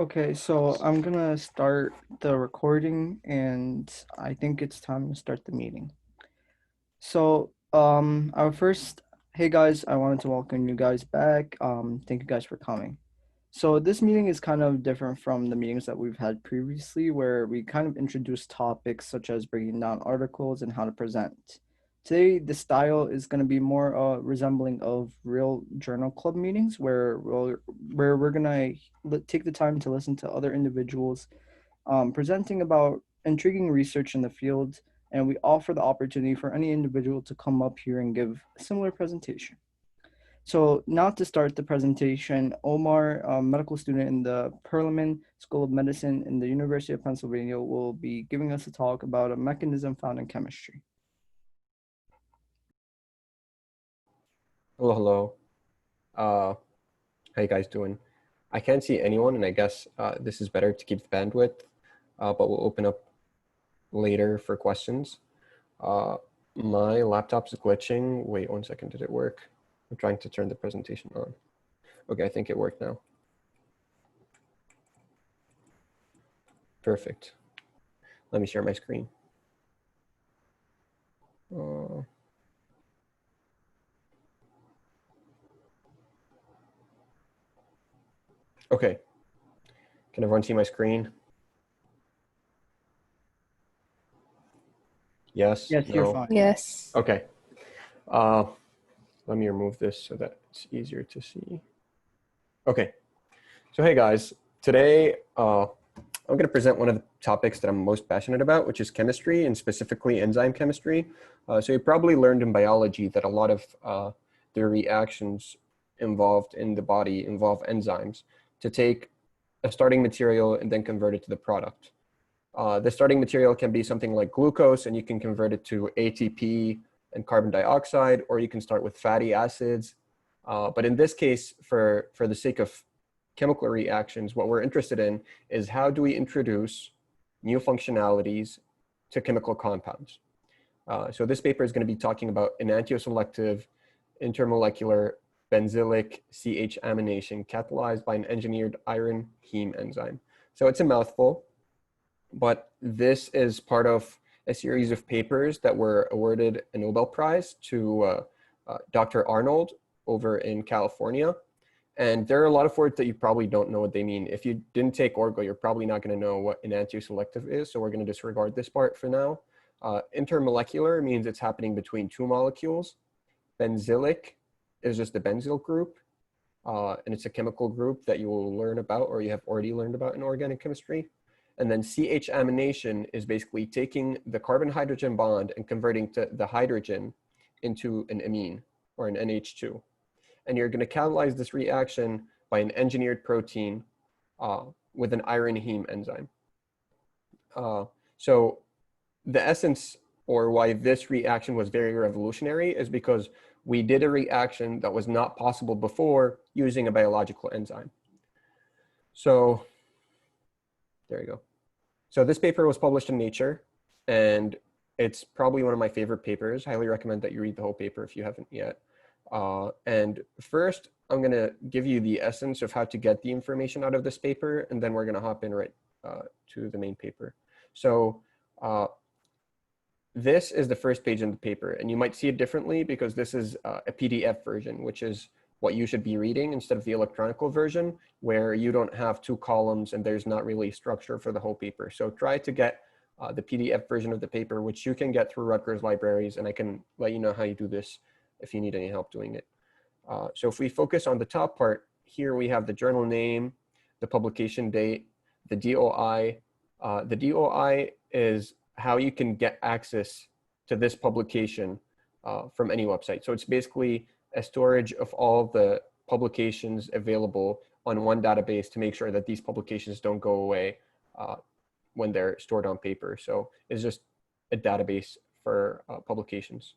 Okay, so I'm gonna start the recording and I think it's time to start the meeting. Our first, hey guys, I wanted to welcome you guys back. Thank you guys for coming. So this meeting is kind of different from the meetings that we've had previously, where we kind of introduce topics such as breaking down articles and how to present. Today, the style is going to be more resembling of real journal club meetings, where we're gonna take the time to listen to other individuals presenting about intriguing research in the field, and we offer the opportunity for any individual to come up here and give a similar presentation. So now to start the presentation, Omar, a medical student in the Perelman School of Medicine in the University of Pennsylvania, will be giving us a talk about a mechanism found in chemistry. Hello, hello. How you guys doing? I can't see anyone, and I guess this is better to keep the bandwidth, but we'll open up later for questions. My laptop's glitching. Wait 1 second, did it work? I'm trying to turn the presentation on. Okay, I think it worked now. Perfect. Let me share my screen. Okay. Can everyone see my screen? Yes? Yes, you're No? fine. Yes. Okay. Let me remove this so that it's easier to see. Okay. So hey guys, today I'm going to present one of the topics that I'm most passionate about, which is chemistry, and specifically enzyme chemistry. So you probably learned in biology that a lot of the reactions involved in the body involve enzymes to take a starting material and then convert it to the product. The starting material can be something like glucose, and you can convert it to ATP and carbon dioxide, or you can start with fatty acids. But in this case, for the sake of chemical reactions, what we're interested in is how do we introduce new functionalities to chemical compounds. So this paper is going to be talking about enantioselective intermolecular benzylic CH amination catalyzed by an engineered iron heme enzyme. So it's a mouthful, but this is part of a series of papers that were awarded a Nobel Prize to Dr. Arnold over in California. And there are a lot of words that you probably don't know what they mean. If you didn't take Orgo, you're probably not going to know what enantioselective is, so we're going to disregard this part for now. Intermolecular means it's happening between two molecules. Benzylic is just the benzyl group, and it's a chemical group that you will learn about or you have already learned about in organic chemistry. And then CH amination is basically taking the carbon-hydrogen bond and converting the hydrogen into an amine or an NH2. And you're going to catalyze this reaction by an engineered protein with an iron heme enzyme. So the essence, or why this reaction was very revolutionary, is because we did a reaction that was not possible before using a biological enzyme. So there you go. So this paper was published in Nature, and it's probably one of my favorite papers. Highly recommend that you read the whole paper if you haven't yet. And first, I'm going to give you the essence of how to get the information out of this paper, and then we're going to hop in right to the main paper. So this is the first page in the paper, and you might see it differently because this is a PDF version, which is what you should be reading instead of the electronic version, where you don't have two columns and there's not really structure for the whole paper. So try to get the PDF version of the paper, which you can get through Rutgers libraries, and I can let you know how you do this if you need any help doing it. So if we focus on the top part, here we have the journal name, the publication date, the DOI. The DOI is how you can get access to this publication from any website. So it's basically a storage of all the publications available on one database to make sure that these publications don't go away when they're stored on paper. So it's just a database for publications.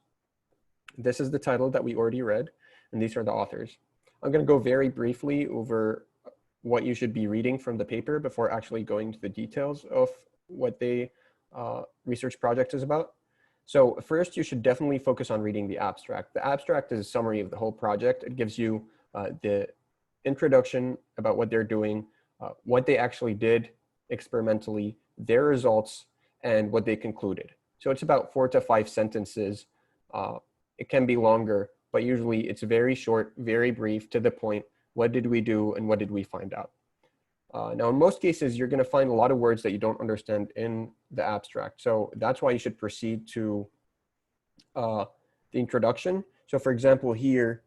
This is the title that we already read, and these are the authors. I'm going to go very briefly over what you should be reading from the paper before actually going to the details of what the research project is about. So first, you should definitely focus on reading the abstract. The abstract is a summary of the whole project. It gives you the introduction about what they're doing, what they actually did experimentally, their results, and what they concluded. So it's about 4 to 5 sentences. It can be longer, but usually it's very short, very brief, to the point. What did we do and what did we find out? Now, in most cases, you're going to find a lot of words that you don't understand in the abstract. So that's why you should proceed to the introduction. So for example, here,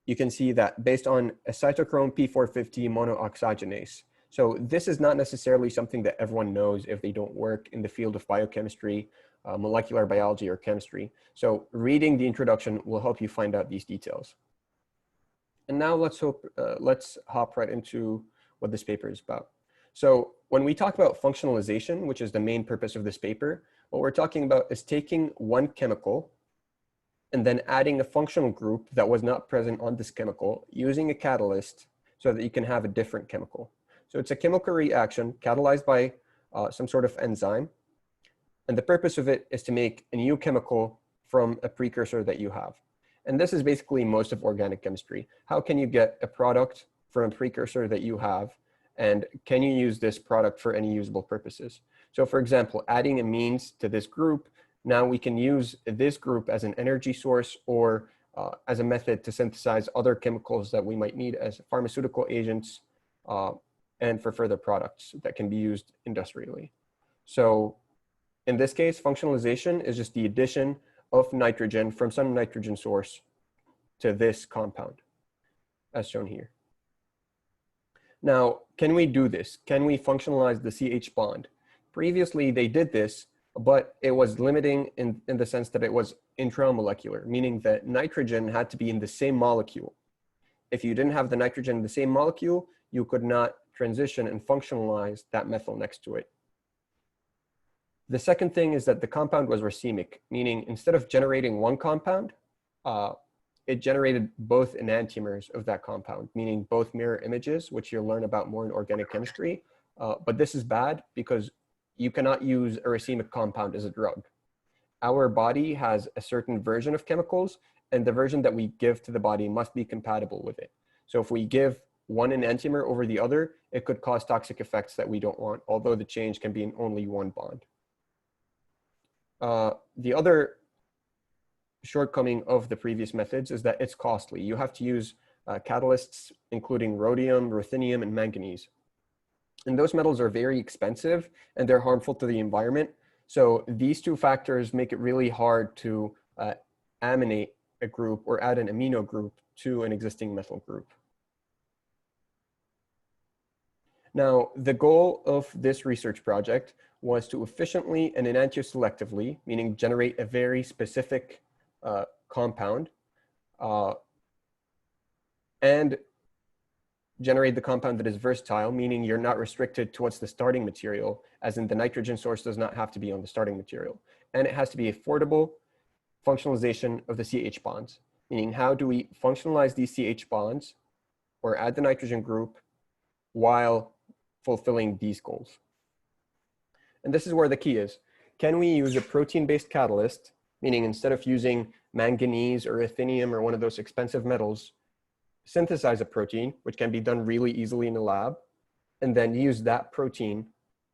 you can see that based on a cytochrome P450 monooxygenase. So this is not necessarily something that everyone knows if they don't work in the field of biochemistry, molecular biology, or chemistry. So reading the introduction will help you find out these details. And now let's hop right into what this paper is about. So when we talk about functionalization, which is the main purpose of this paper, what we're talking about is taking one chemical and then adding a functional group that was not present on this chemical using a catalyst so that you can have a different chemical. So it's a chemical reaction catalyzed by some sort of enzyme. And the purpose of it is to make a new chemical from a precursor that you have. And this is basically most of organic chemistry. How can you get a product from a precursor that you have? And can you use this product for any usable purposes? So for example, adding amines to this group, now we can use this group as an energy source or as a method to synthesize other chemicals that we might need as pharmaceutical agents and for further products that can be used industrially. So in this case, functionalization is just the addition of nitrogen from some nitrogen source to this compound, as shown here. Now, can we do this? Can we functionalize the CH bond? Previously, they did this, but it was limiting in the sense that it was intramolecular, meaning that nitrogen had to be in the same molecule. If you didn't have the nitrogen in the same molecule, you could not transition and functionalize that methyl next to it. The second thing is that the compound was racemic, meaning instead of generating one compound, it generated both enantiomers of that compound, meaning both mirror images, which you'll learn about more in organic chemistry. But this is bad because you cannot use a racemic compound as a drug. Our body has a certain version of chemicals, and the version that we give to the body must be compatible with it. So if we give one enantiomer over the other, it could cause toxic effects that we don't want, although the change can be in only one bond. The other shortcoming of the previous methods is that it's costly. You have to use catalysts, including rhodium, ruthenium, and manganese. And those metals are very expensive and they're harmful to the environment. So these two factors make it really hard to aminate a group or add an amino group to an existing methyl group. Now, the goal of this research project was to efficiently and enantioselectively, meaning generate a very specific compound, and generate the compound that is versatile, meaning you're not restricted to what's the starting material, as in the nitrogen source does not have to be on the starting material. And it has to be affordable functionalization of the CH bonds, meaning how do we functionalize these CH bonds or add the nitrogen group while fulfilling these goals. And this is where the key is. Can we use a protein-based catalyst, meaning instead of using manganese or ruthenium or one of those expensive metals, synthesize a protein, which can be done really easily in a lab, and then use that protein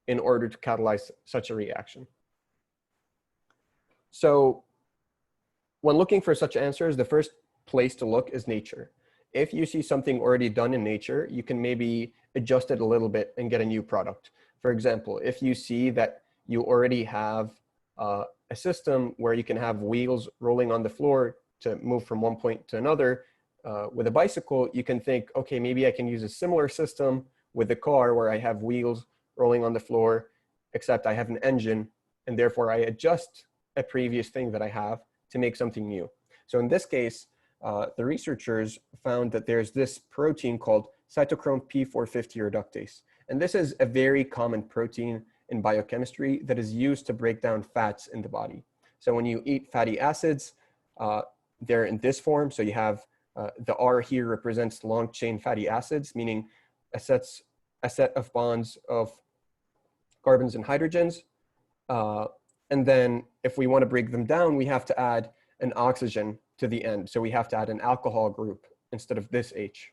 in order to catalyze such a reaction? So when looking for such answers, the first place to look is nature. If you see something already done in nature, you can maybe adjust it a little bit and get a new product. For example, if you see that you already have a system where you can have wheels rolling on the floor to move from one point to another, with a bicycle, you can think, okay, maybe I can use a similar system with a car where I have wheels rolling on the floor, except I have an engine, and therefore I adjust a previous thing that I have to make something new. So in this case, the researchers found that there's this protein called cytochrome P450 reductase. And this is a very common protein in biochemistry that is used to break down fats in the body. So when you eat fatty acids, they're in this form. So you have the R here represents long chain fatty acids, meaning a set of bonds of carbons and hydrogens. And then if we want to break them down, we have to add an oxygen to the end. So we have to add an alcohol group instead of this H.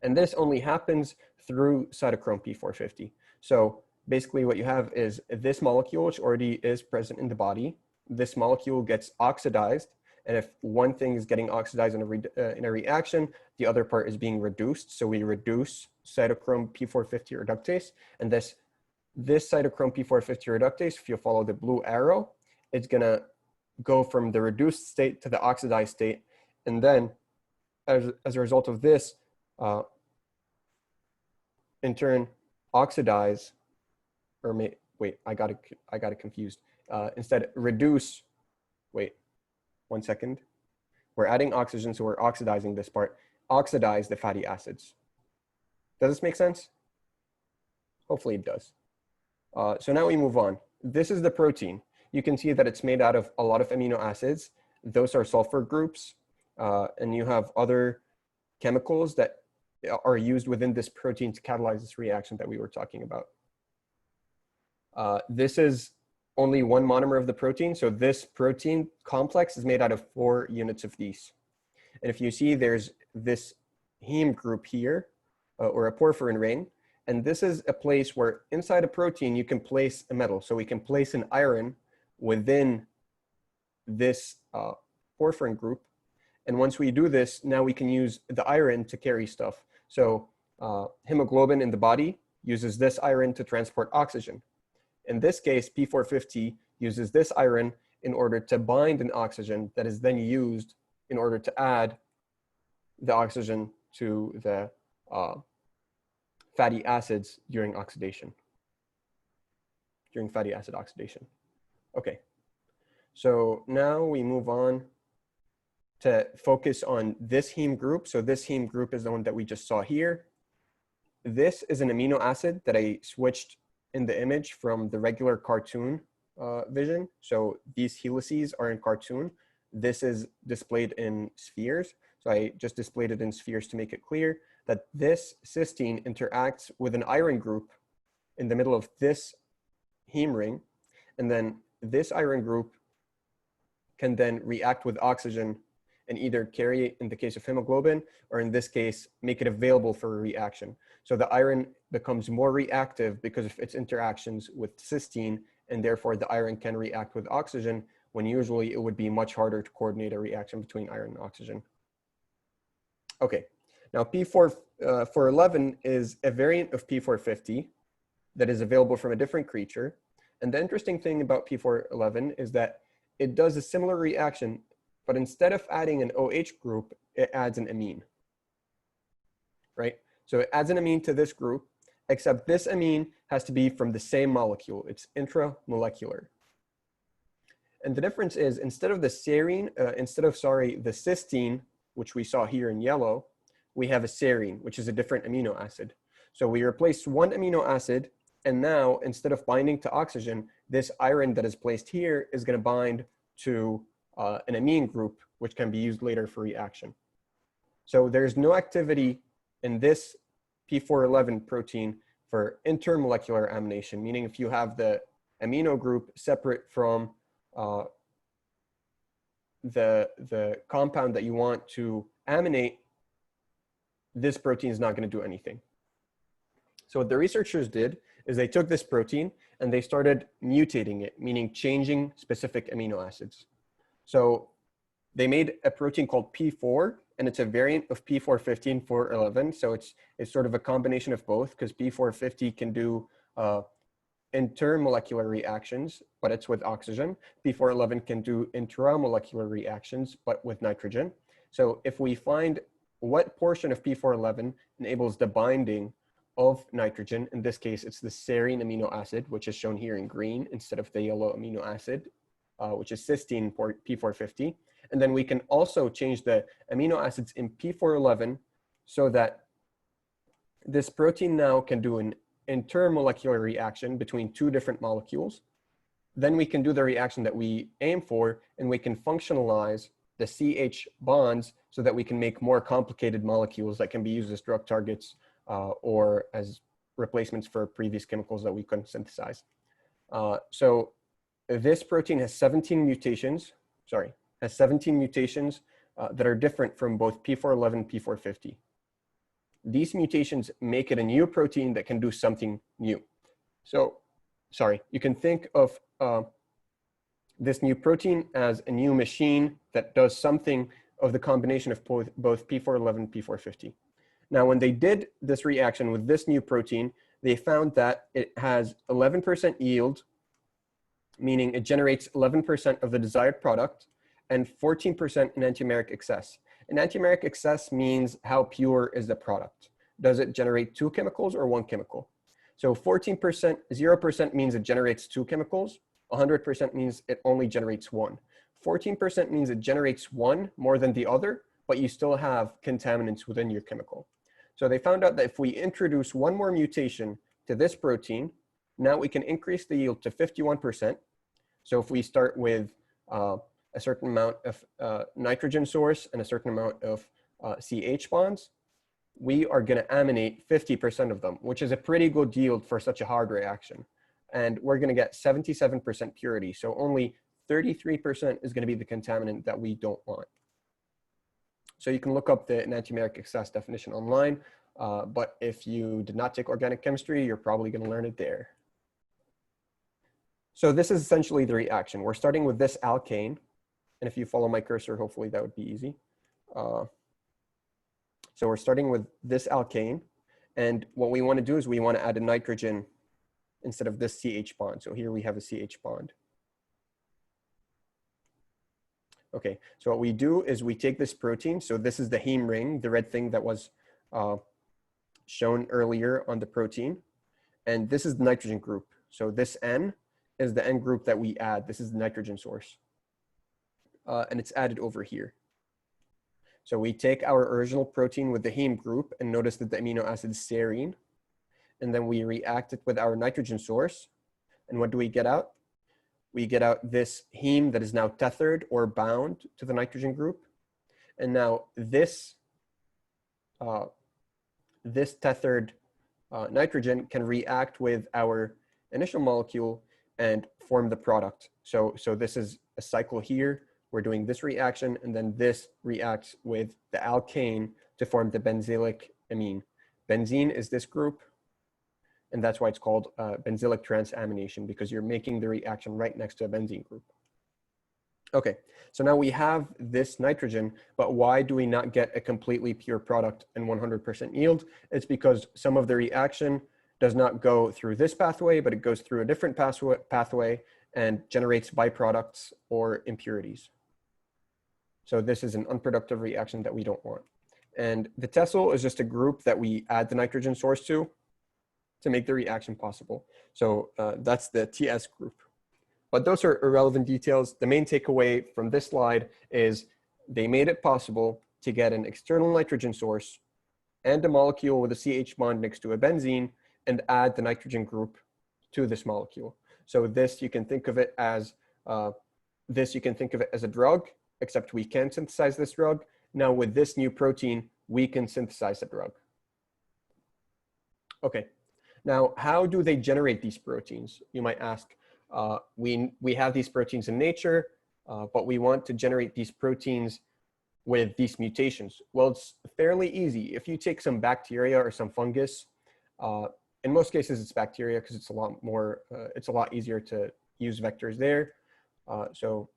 And this only happens through cytochrome P450. So basically what you have is this molecule, which already is present in the body. This molecule gets oxidized. And if one thing is getting oxidized in a reaction, the other part is being reduced. So we reduce cytochrome P450 reductase. And this cytochrome P450 reductase, if you follow the blue arrow, it's going to go from the reduced state to the oxidized state. And then as a result of this, in turn, oxidize, or wait, I got it confused. Instead, reduce, wait, 1 second. We're adding oxygen, so we're oxidizing this part. Oxidize the fatty acids. Does this make sense? Hopefully it does. So now we move on. This is the protein. You can see that it's made out of a lot of amino acids. Those are sulfur groups. And you have other chemicals that are used within this protein to catalyze this reaction that we were talking about. This is only one monomer of the protein. So this protein complex is made out of 4 units of these. And if you see, there's this heme group here, or a porphyrin ring. And this is a place where inside a protein, you can place a metal. So we can place an iron within this porphyrin group. And once we do this, now we can use the iron to carry stuff. So hemoglobin in the body uses this iron to transport oxygen. In this case, P450 uses this iron in order to bind an oxygen that is then used in order to add the oxygen to the fatty acids during oxidation, during fatty acid oxidation. Okay, so now we move on to focus on this heme group. So this heme group is the one that we just saw here. This is an amino acid that I switched in the image from the regular cartoon vision. So these helices are in cartoon. This is displayed in spheres. So I just displayed it in spheres to make it clear that this cysteine interacts with an iron group in the middle of this heme ring. And then this iron group can then react with oxygen and either carry, in the case of hemoglobin, or in this case, make it available for a reaction. So the iron becomes more reactive because of its interactions with cysteine, and therefore the iron can react with oxygen, when usually it would be much harder to coordinate a reaction between iron and oxygen. Okay, now P411 is a variant of P450 that is available from a different creature. And the interesting thing about P411 is that it does a similar reaction, but instead of adding an OH group, it adds an amine, right? So it adds an amine to this group, except this amine has to be from the same molecule. It's intramolecular. And the difference is instead of the serine, the cysteine, which we saw here in yellow, we have a serine, which is a different amino acid. So we replaced one amino acid, and now instead of binding to oxygen, this iron that is placed here is going to bind to an amine group, which can be used later for reaction. So there's no activity in this P411 protein for intermolecular amination, meaning if you have the amino group separate from the compound that you want to aminate, this protein is not going to do anything. So what the researchers did is they took this protein and they started mutating it, meaning changing specific amino acids. So they made a protein called P4, and it's a variant of P415, 411. So it's sort of a combination of both, because P450 can do intermolecular reactions, but it's with oxygen. P411 can do intramolecular reactions, but with nitrogen. So if we find what portion of P411 enables the binding of nitrogen, in this case, it's the serine amino acid, which is shown here in green instead of the yellow amino acid, which is cysteine P450. And then we can also change the amino acids in P411 so that this protein now can do an intermolecular reaction between two different molecules. Then we can do the reaction that we aim for, and we can functionalize the CH bonds so that we can make more complicated molecules that can be used as drug targets or as replacements for previous chemicals that we couldn't synthesize. So this protein has 17 mutations, that are different from both P411 and P450. these mutations make it a new protein that can do something new. So, sorry, you can think of this new protein as a new machine that does something of the combination of both P411 and P450. Now, when they did this reaction with this new protein, they found that it has 11% yield, meaning it generates 11% of the desired product, and 14% enantiomeric excess. Enantiomeric excess means how pure is the product. Does it generate 2 chemicals or 1 chemical? So 14%, 0% means it generates 2 chemicals. 100% means it only generates 1. 14% means it generates 1 more than the other, but you still have contaminants within your chemical. So they found out that if we introduce one more mutation to this protein, now we can increase the yield to 51%. So if we start with a certain amount of nitrogen source and a certain amount of CH bonds, we are going to aminate 50% of them, which is a pretty good yield for such a hard reaction. And we're going to get 77% purity. So only 33% is going to be the contaminant that we don't want. So you can look up the enantiomeric excess definition online, but if you did not take organic chemistry, you're probably going to learn it there. So this is essentially the reaction. We're starting with this alkane, and if you follow my cursor, hopefully that would be easy. So we're starting with this alkane, and what we want to do is we want to add a nitrogen instead of this CH bond. So here we have a CH bond. Okay, so what we do is we take this protein. So this is the heme ring, the red thing that was shown earlier on the protein. And this is the nitrogen group. So this N is the N group that we add. This is the nitrogen source. And it's added over here. So we take our original protein with the heme group and notice that the amino acid is serine. And then we react it with our nitrogen source. And what do we get out? We get out this heme that is now tethered or bound to the nitrogen group. And now this tethered nitrogen can react with our initial molecule and form the product. So this is a cycle here. We're doing this reaction, and then this reacts with the alkane to form the benzylic amine. Benzene is this group, and that's why it's called benzylic transamination, because you're making the reaction right next to a benzene group. Okay, so now we have this nitrogen, but why do we not get a completely pure product and 100% yield? It's because some of the reaction does not go through this pathway, but it goes through a different pathway and generates byproducts or impurities. So this is an unproductive reaction that we don't want. And the tesyl is just a group that we add the nitrogen source to make the reaction possible. So that's the TS group. But those are irrelevant details. The main takeaway from this slide is they made it possible to get an external nitrogen source and a molecule with a CH bond next to a benzene and add the nitrogen group to this molecule. So this, you can think of it as a drug, except we can synthesize this drug. Now with this new protein, we can synthesize a drug. Okay, now how do they generate these proteins? You might ask. We have these proteins in nature, but we want to generate these proteins with these mutations. Well, it's fairly easy. If you take some bacteria or some fungus, in most cases it's bacteria because it's a lot easier to use vectors there. So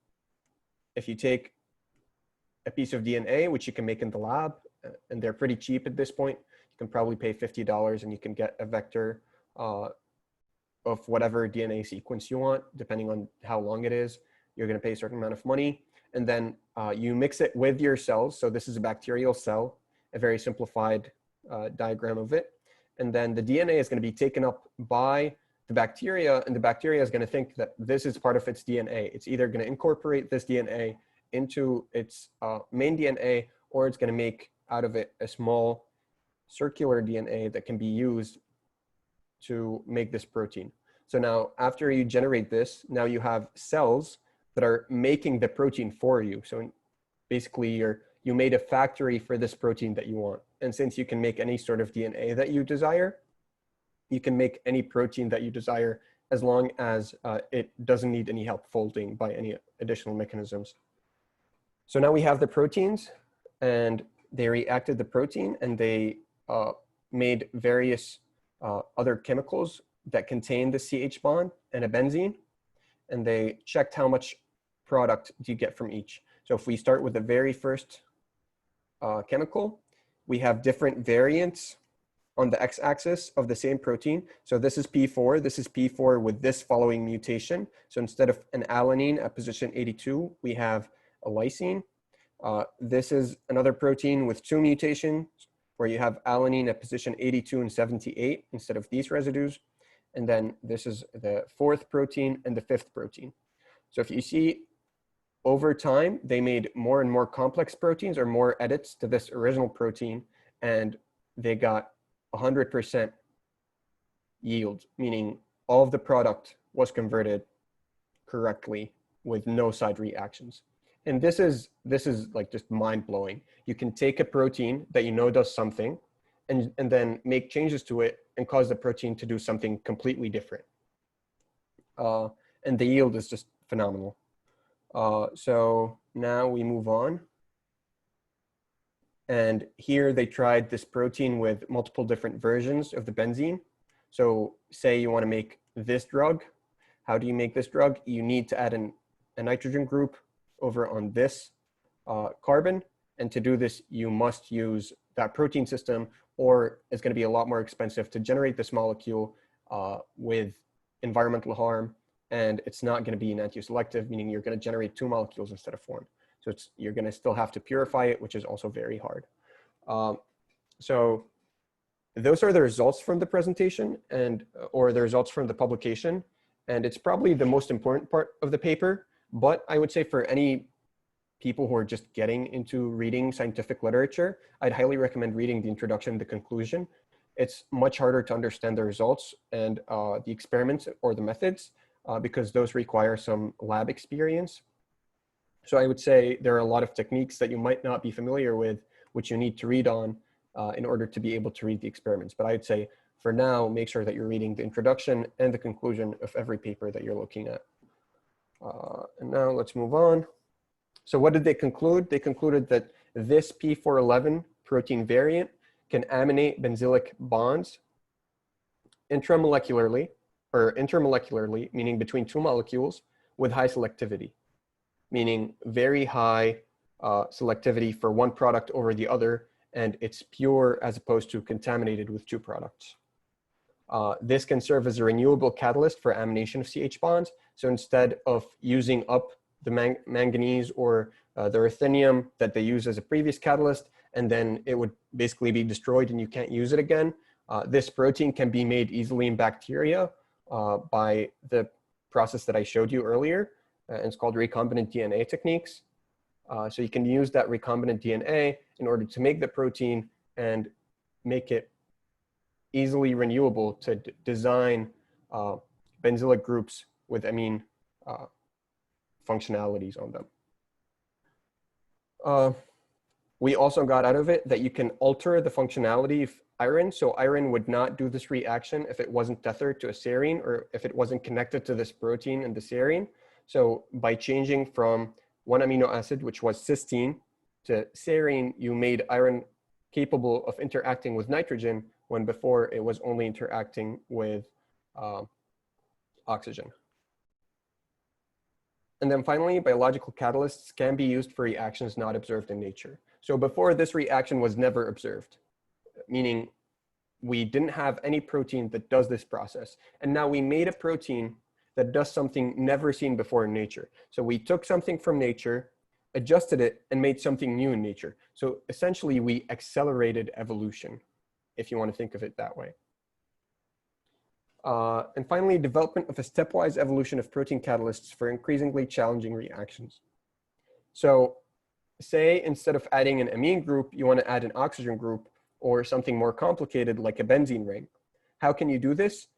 if you take a piece of DNA, which you can make in the lab, and they're pretty cheap at this point, you can probably pay $50 and you can get a vector of whatever DNA sequence you want, depending on how long it is. You're going to pay a certain amount of money. And then you mix it with your cells. So this is a bacterial cell, a very simplified diagram of it. And then the DNA is going to be taken up by the bacteria, and the bacteria is going to think that this is part of its DNA. It's either going to incorporate this DNA into its main DNA, or it's going to make out of it a small circular DNA that can be used to make this protein. So now after you generate this, now you have cells that are making the protein for you. So basically you made a factory for this protein that you want. And since you can make any sort of DNA that you desire, you can make any protein that you desire as long as it doesn't need any help folding by any additional mechanisms. So now we have the proteins, and they reacted the protein, and they made various other chemicals that contain the CH bond and a benzene, and they checked how much product do you get from each. So if we start with the very first chemical, we have different variants on the x-axis of the same protein. So this is P4, this is P4 with this following mutation. So instead of an alanine at position 82, we have a lysine. This is another protein with 2 mutations where you have alanine at position 82 and 78 instead of these residues. And then this is the 4th protein and the 5th protein. So if you see over time, they made more and more complex proteins or more edits to this original protein, and they got 100% yield, meaning all of the product was converted correctly with no side reactions. And this is like just mind blowing. You can take a protein that you know does something and then make changes to it and cause the protein to do something completely different. And the yield is just phenomenal. So now we move on. And here they tried this protein with multiple different versions of the benzene. So say you want to make this drug. How do you make this drug? You need to add a nitrogen group over on this carbon. And to do this, you must use that protein system, or it's going to be a lot more expensive to generate this molecule with environmental harm. And it's not going to be enantioselective, meaning you're going to generate 2 molecules instead of 1. So you're going to still have to purify it, which is also very hard. So those are the results from the presentation or the results from the publication. And it's probably the most important part of the paper. But I would say for any people who are just getting into reading scientific literature, I'd highly recommend reading the introduction and the conclusion. It's much harder to understand the results and the experiments or the methods because those require some lab experience. So I would say there are a lot of techniques that you might not be familiar with, which you need to read on in order to be able to read the experiments. But I'd say for now, make sure that you're reading the introduction and the conclusion of every paper that you're looking at. And now let's move on. So what did they conclude? They concluded that this P411 protein variant can aminate benzylic bonds intramolecularly, meaning between 2 molecules, with high selectivity, meaning very high selectivity for one product over the other, and it's pure as opposed to contaminated with 2 products. This can serve as a renewable catalyst for amination of CH bonds. So instead of using up the manganese or the ruthenium that they use as a previous catalyst, and then it would basically be destroyed and you can't use it again, this protein can be made easily in bacteria by the process that I showed you earlier. It's called recombinant DNA techniques. So you can use that recombinant DNA in order to make the protein and make it easily renewable to design benzylic groups with amine functionalities on them. We also got out of it that you can alter the functionality of iron. So iron would not do this reaction if it wasn't tethered to a serine or if it wasn't connected to this protein in the serine. So by changing from one amino acid, which was cysteine, to serine, you made iron capable of interacting with nitrogen when before it was only interacting with oxygen. And then finally, biological catalysts can be used for reactions not observed in nature. So before, this reaction was never observed, meaning we didn't have any protein that does this process. And now we made a protein that does something never seen before in nature. So we took something from nature, adjusted it, and made something new in nature. So essentially, we accelerated evolution, if you want to think of it that way. And finally, development of a stepwise evolution of protein catalysts for increasingly challenging reactions. So say instead of adding an amine group, you want to add an oxygen group or something more complicated like a benzene ring. How can you do this?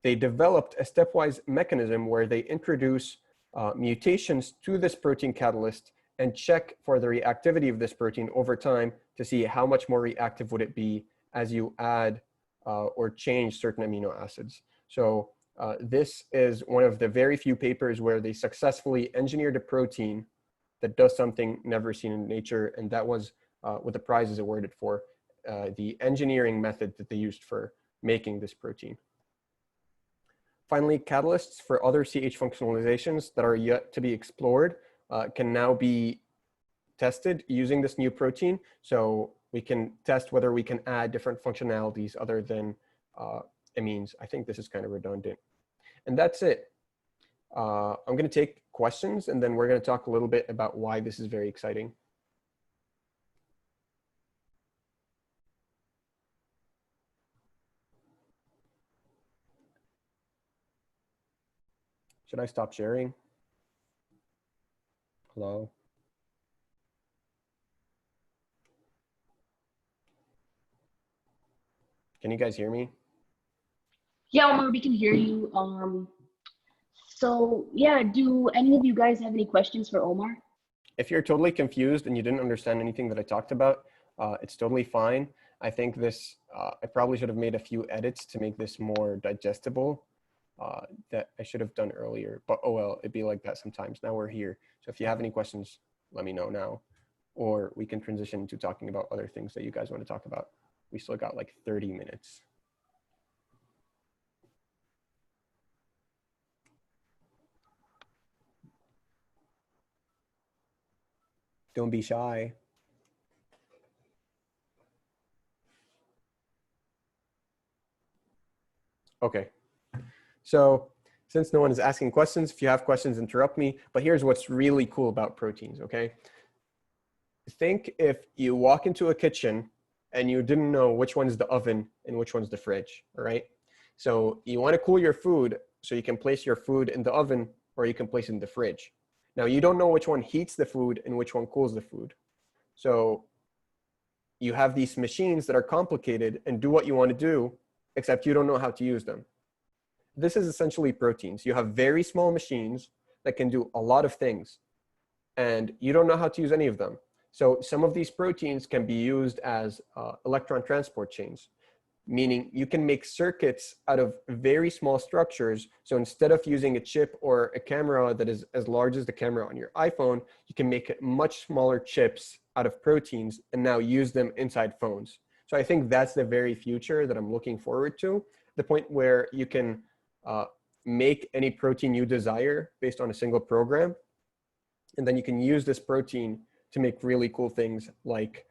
They developed a stepwise mechanism where they introduce mutations to this protein catalyst and check for the reactivity of this protein over time to see how much more reactive would it be as you add or change certain amino acids. So this is one of the very few papers where they successfully engineered a protein that does something never seen in nature, and that was what the prize is awarded for. the engineering method that they used for making this protein. Finally, catalysts for other CH functionalizations that are yet to be explored can now be tested using this new protein. So we can test whether we can add different functionalities other than amines. I think this is kind of redundant. And that's it. I'm going to take questions, and then we're going to talk a little bit about why this is very exciting. Should I stop sharing? Hello? Can you guys hear me? Yeah, Omar, we can hear you. So yeah, do any of you guys have any questions for Omar? If you're totally confused and you didn't understand anything that I talked about, it's totally fine. I think this, I probably should have made a few edits to make this more digestible that I should have done earlier, but oh well, it'd be like that sometimes. Now we're here. So if you have any questions, let me know now, or we can transition to talking about other things that you guys want to talk about. We still got like 30 minutes. Don't be shy. Okay. So since no one is asking questions, if you have questions, interrupt me. But here's what's really cool about proteins, okay? Think if you walk into a kitchen and you didn't know which one's the oven and which one's the fridge, all right? So you want to cool your food so you can place your food in the oven or you can place it in the fridge. Now you don't know which one heats the food and which one cools the food. So you have these machines that are complicated and do what you want to do, except you don't know how to use them. This is essentially proteins. You have very small machines that can do a lot of things, and you don't know how to use any of them. So some of these proteins can be used as electron transport chains, meaning you can make circuits out of very small structures. So instead of using a chip or a camera that is as large as the camera on your iPhone, you can make much smaller chips out of proteins and now use them inside phones. So I think that's the very future that I'm looking forward to, the point where you can make any protein you desire based on a single program. And then you can use this protein to make really cool things like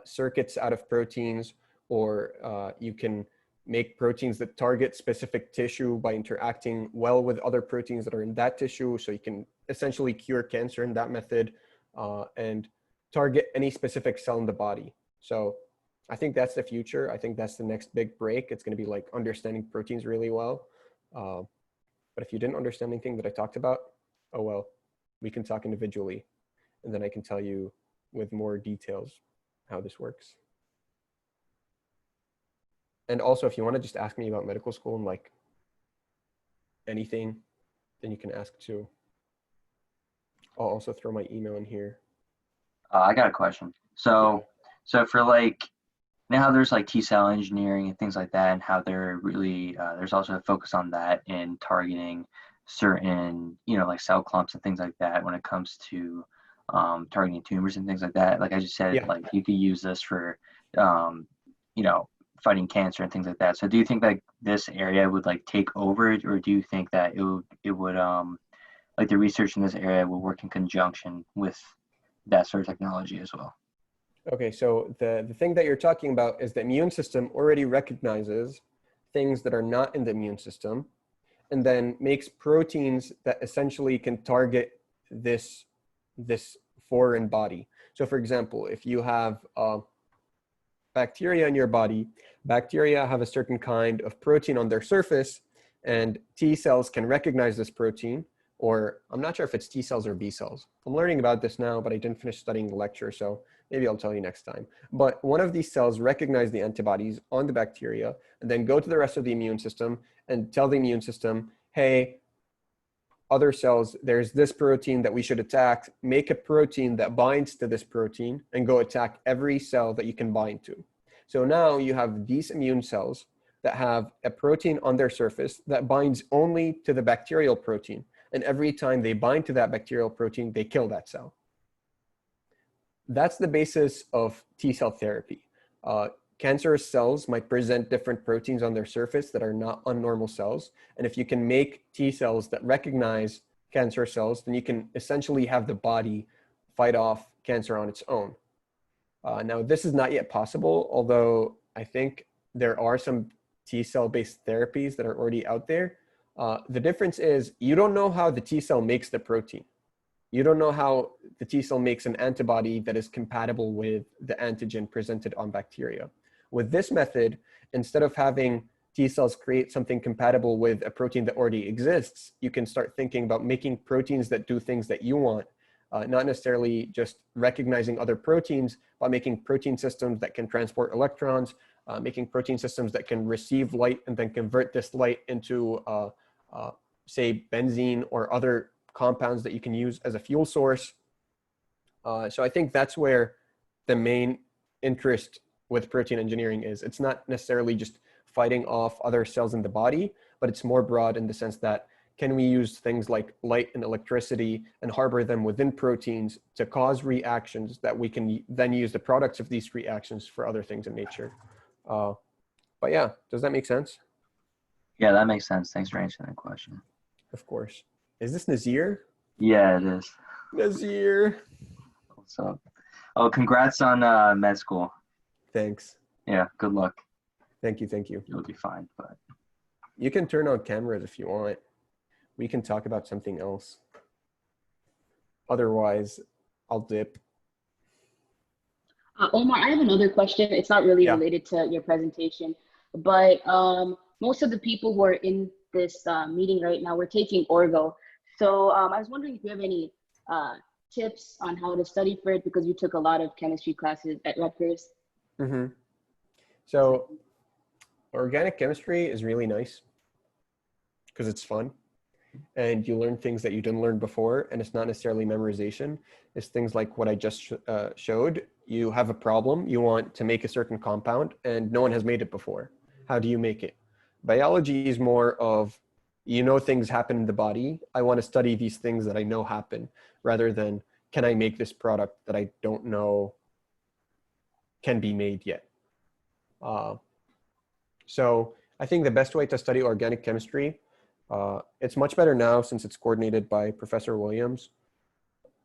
circuits out of proteins, or you can make proteins that target specific tissue by interacting well with other proteins that are in that tissue. So you can essentially cure cancer in that method and target any specific cell in the body. So I think that's the future. I think that's the next big break. It's going to be like understanding proteins really well. But if you didn't understand anything that I talked about, oh well, we can talk individually, and then I can tell you with more details how this works. And also, if you want to just ask me about medical school and like anything, then you can ask too. I'll also throw my email in here. I got a question. So for like, now there's like T-cell engineering and things like that, and how they're really, there's also a focus on that in targeting certain, like cell clumps and things like that when it comes to targeting tumors and things like that. Like I just said, Yeah. like you could use this for, fighting cancer and things like that. So do you think like this area would like take over it, or do you think that it would like the research in this area will work in conjunction with that sort of technology as well? Okay, so the thing that you're talking about is the immune system already recognizes things that are not in the immune system and then makes proteins that essentially can target this foreign body. So for example, if you have bacteria in your body, bacteria have a certain kind of protein on their surface, and T cells can recognize this protein, or I'm not sure if it's T cells or B cells. I'm learning about this now, but I didn't finish studying the lecture, so maybe I'll tell you next time. But one of these cells recognize the antibodies on the bacteria and then go to the rest of the immune system and tell the immune system, hey, other cells, there's this protein that we should attack. Make a protein that binds to this protein and go attack every cell that you can bind to. So now you have these immune cells that have a protein on their surface that binds only to the bacterial protein. And every time they bind to that bacterial protein, they kill that cell. That's the basis of T-cell therapy. cancerous cells might present different proteins on their surface that are not on normal cells. And if you can make T cells that recognize cancer cells, then you can essentially have the body fight off cancer on its own. Now, this is not yet possible, although I think there are some T cell based therapies that are already out there. The difference is you don't know how the T cell makes the protein. You don't know how the T cell makes an antibody that is compatible with the antigen presented on bacteria. With this method, instead of having T cells create something compatible with a protein that already exists, you can start thinking about making proteins that do things that you want, not necessarily just recognizing other proteins, but making protein systems that can transport electrons, making protein systems that can receive light and then convert this light into, say, benzene or other compounds that you can use as a fuel source. So I think that's where the main interest with protein engineering is. It's not necessarily just fighting off other cells in the body, but it's more broad in the sense that can we use things like light and electricity and harbor them within proteins to cause reactions that we can then use the products of these reactions for other things in nature. But yeah, does that make sense? Yeah, that makes sense. Thanks for answering that question. Of course. Is this Nazir? Yeah, it is. Nazir. What's up? Oh, congrats on med school. Thanks. Yeah, good luck. Thank you. Thank you. You'll be fine. But You can turn on cameras if you want. We can talk about something else. Otherwise, I'll dip. Omar, I have another question. It's not really Yeah. related to your presentation, but most of the people who are in this meeting right now, we're taking Orgo. So I was wondering if you have any tips on how to study for it, because you took a lot of chemistry classes at Rutgers. Mm-hmm. So organic chemistry is really nice because it's fun and you learn things that you didn't learn before, and it's not necessarily memorization. It's things like what I just showed. You have a problem, you want to make a certain compound and no one has made it before. How do you make it? Biology is more of, you know, things happen in the body. I want to study these things that I know happen, rather than can I make this product that I don't know can be made yet. So I think the best way to study organic chemistry, it's much better now since it's coordinated by Professor Williams.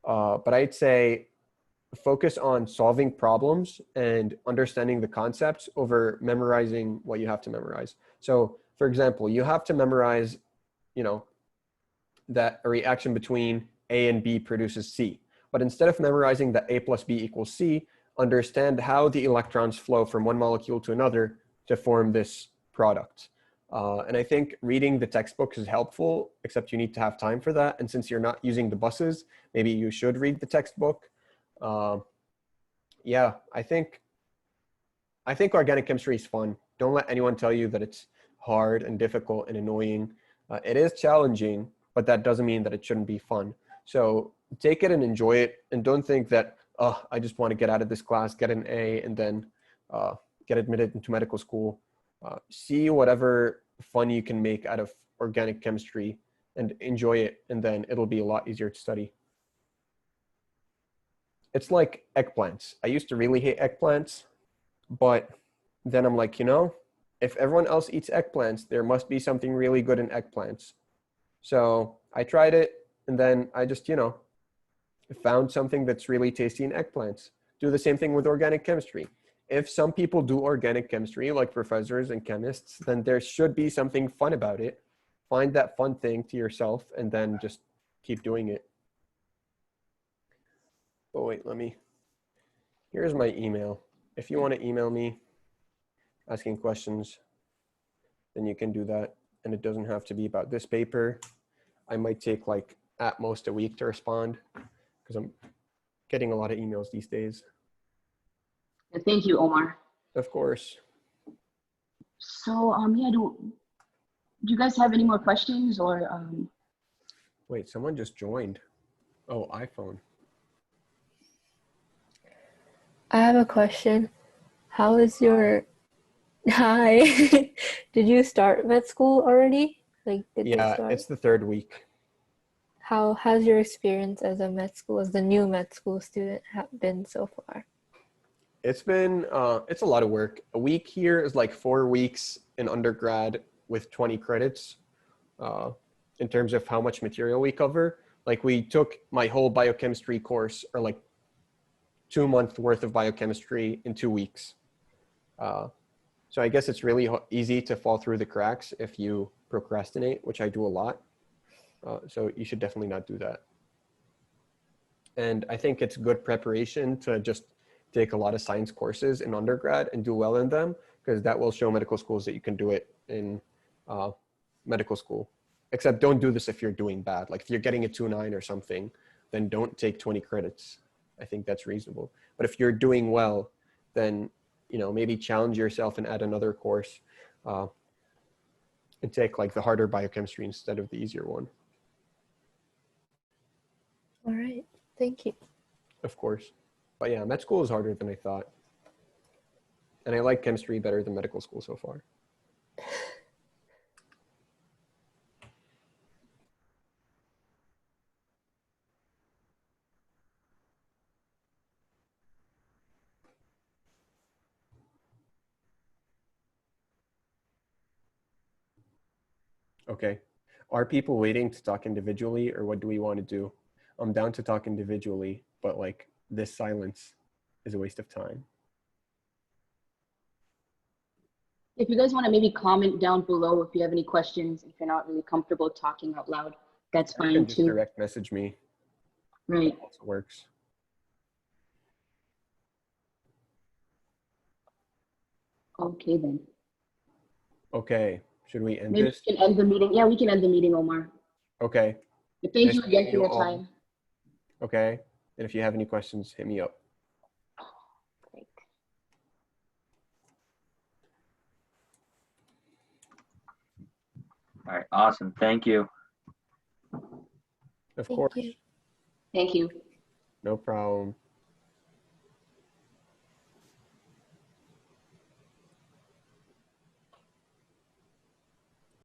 But I'd say focus on solving problems and understanding the concepts over memorizing what you have to memorize. So for example, you have to memorize, you know, that a reaction between A and B produces C. But instead of memorizing that A plus B equals C, understand how the electrons flow from one molecule to another to form this product. And I think reading the textbooks is helpful, except you need to have time for that. And since you're not using the buses, maybe you should read the textbook. Yeah, I think organic chemistry is fun. Don't let anyone tell you that it's hard and difficult and annoying. It is challenging, but that doesn't mean that it shouldn't be fun. So take it and enjoy it, and don't think that, oh, I just want to get out of this class, get an A, and then get admitted into medical school. See whatever fun you can make out of organic chemistry and enjoy it, and then it'll be a lot easier to study. It's like eggplants. I used to really hate eggplants, but then I'm like, you know, if everyone else eats eggplants, there must be something really good in eggplants. So I tried it, and then I just, you know, found something that's really tasty in eggplants. Do the same thing with organic chemistry. If some people do organic chemistry, like professors and chemists, then there should be something fun about it. Find that fun thing to yourself and then just keep doing it. Oh, wait, here's my email. If you want to email me asking questions, then you can do that. And it doesn't have to be about this paper. I might take like at most a week to respond because I'm getting a lot of emails these days. Thank you, Omar. Of course. So yeah, do you guys have any more questions or Wait, someone just joined. Oh, iPhone. I have a question. How is your Hi. Did you start med school already? Like, did they Yeah, start? it's the third week. How's your experience as a med school, as the new med school student, been so far? It's been, it's a lot of work. A week here is like 4 weeks in undergrad with 20 credits in terms of how much material we cover. Like we took my whole biochemistry course, or like 2 month worth of biochemistry in 2 weeks. So I guess it's really easy to fall through the cracks if you procrastinate, which I do a lot. So you should definitely not do that. And I think it's good preparation to just take a lot of science courses in undergrad and do well in them, because that will show medical schools that you can do it in medical school. Except don't do this if you're doing bad. Like if you're getting a 2.9 or something, then don't take 20 credits. I think that's reasonable. But if you're doing well, then maybe challenge yourself and add another course and take like the harder biochemistry instead of the easier one. All right. Thank you. Of course. But yeah, med school is harder than I thought. And I like chemistry better than medical school so far. Okay. Are people waiting to talk individually, or what do we want to do? I'm down to talk individually, but like this silence is a waste of time. If you guys want to maybe comment down below if you have any questions, if you're not really comfortable talking out loud, that's You fine can just too. direct message me. Right. It also works. Okay then. Okay. Should we end Maybe this? we can end the meeting. Yeah, we can end the meeting, Omar. Okay. But thank Nice you again meeting for you your all. time. Okay. And if you have any questions, hit me up. Great. All right, awesome. Thank you. Of Thank course. you. Thank you. No problem.